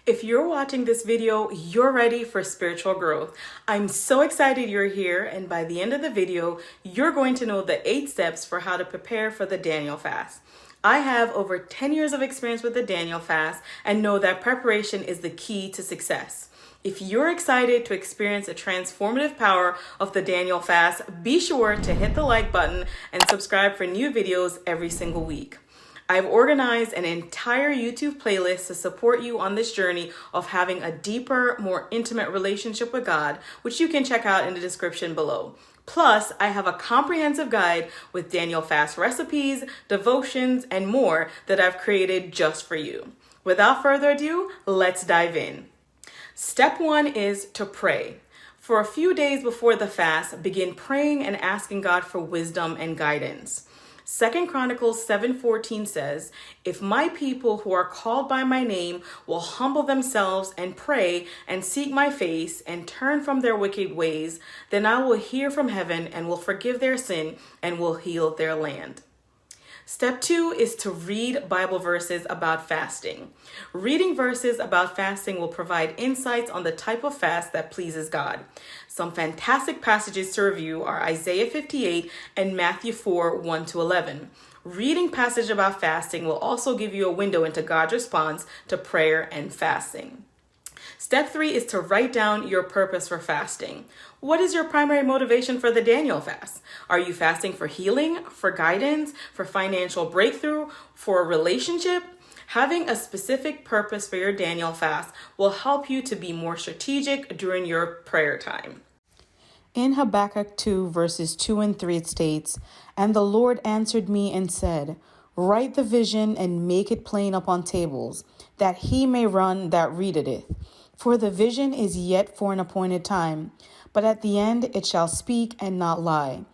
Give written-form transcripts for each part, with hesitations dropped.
If you're watching this video, you're ready for spiritual growth. I'm so excited you're here, and by the end of the video, you're going to know the 8 steps for how to prepare for the Daniel fast. I have over 10 years of experience with the Daniel fast and know that preparation is the key to success. If you're excited to experience the transformative power of the Daniel fast, be sure to hit the like button and subscribe for new videos every single week. I've organized an entire YouTube playlist to support you on this journey of having a deeper, more intimate relationship with God, which you can check out in the description below. Plus, I have a comprehensive guide with Daniel fast recipes, devotions, and more that I've created just for you. Without further ado, let's dive in. Step 1 is to pray. For a few days before the fast, begin praying and asking God for wisdom and guidance. 2 Chronicles 7:14 says, "If my people who are called by my name will humble themselves and pray and seek my face and turn from their wicked ways, then I will hear from heaven and will forgive their sin and will heal their land." Step 2 is to read Bible verses about fasting. Reading verses about fasting will provide insights on the type of fast that pleases God. Some fantastic passages to review are Isaiah 58 and Matthew 4, 1-11. Reading passage about fasting will also give you a window into God's response to prayer and fasting. Step 3 is to write down your purpose for fasting. What is your primary motivation for the Daniel fast? Are you fasting for healing, for guidance, for financial breakthrough, for a relationship? Having a specific purpose for your Daniel fast will help you to be more strategic during your prayer time. In Habakkuk 2, verses 2 and 3, it states, "And the Lord answered me and said, Write the vision and make it plain upon tables, that he may run that readeth it. For the vision is yet for an appointed time, but at the end it shall speak and not lie.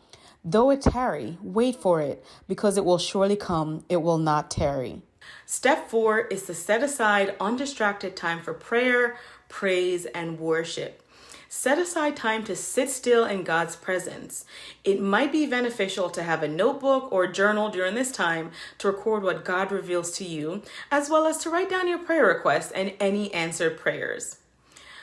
Though it tarry, wait for it, because it will surely come, it will not tarry." Step 4 is to set aside undistracted time for prayer, praise, and worship. Set aside time to sit still in God's presence. It might be beneficial to have a notebook or journal during this time to record what God reveals to you, as well as to write down your prayer requests and any answered prayers.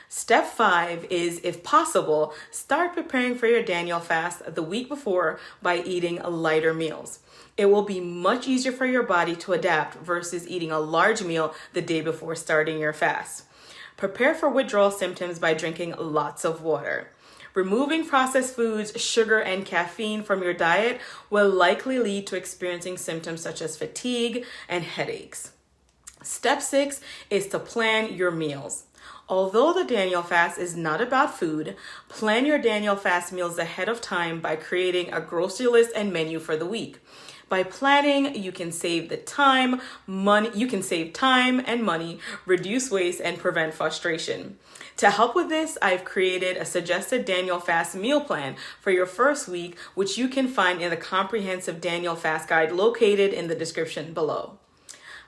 Step 5 is, if possible, start preparing for your Daniel fast the week before by eating lighter meals. It will be much easier for your body to adapt versus eating a large meal the day before starting your fast. Prepare for withdrawal symptoms by drinking lots of water. Removing processed foods, sugar, and caffeine from your diet will likely lead to experiencing symptoms such as fatigue and headaches. Step 6 is to plan your meals. Although the Daniel fast is not about food, plan your Daniel fast meals ahead of time by creating a grocery list and menu for the week. By planning, you can save time and money, reduce waste, and prevent frustration. To help with this, I've created a suggested Daniel fast meal plan for your first week, which you can find in the comprehensive Daniel fast guide located in the description below.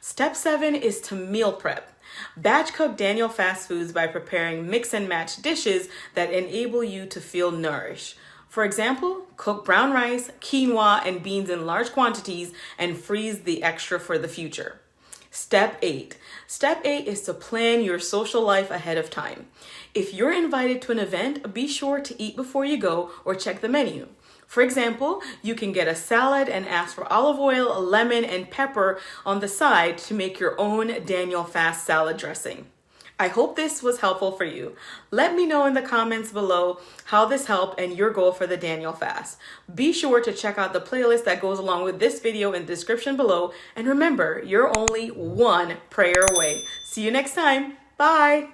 Step 7 is to meal prep. Batch cook Daniel fast foods by preparing mix and match dishes that enable you to feel nourished. For example, cook brown rice, quinoa, and beans in large quantities and freeze the extra for the future. Step 8. Step 8 is to plan your social life ahead of time. If you're invited to an event, be sure to eat before you go or check the menu. For example, you can get a salad and ask for olive oil, lemon, and pepper on the side to make your own Daniel fast salad dressing. I hope this was helpful for you. Let me know in the comments below how this helped and your goal for the Daniel fast. Be sure to check out the playlist that goes along with this video in the description below. And remember, you're only one prayer away. See you next time. Bye.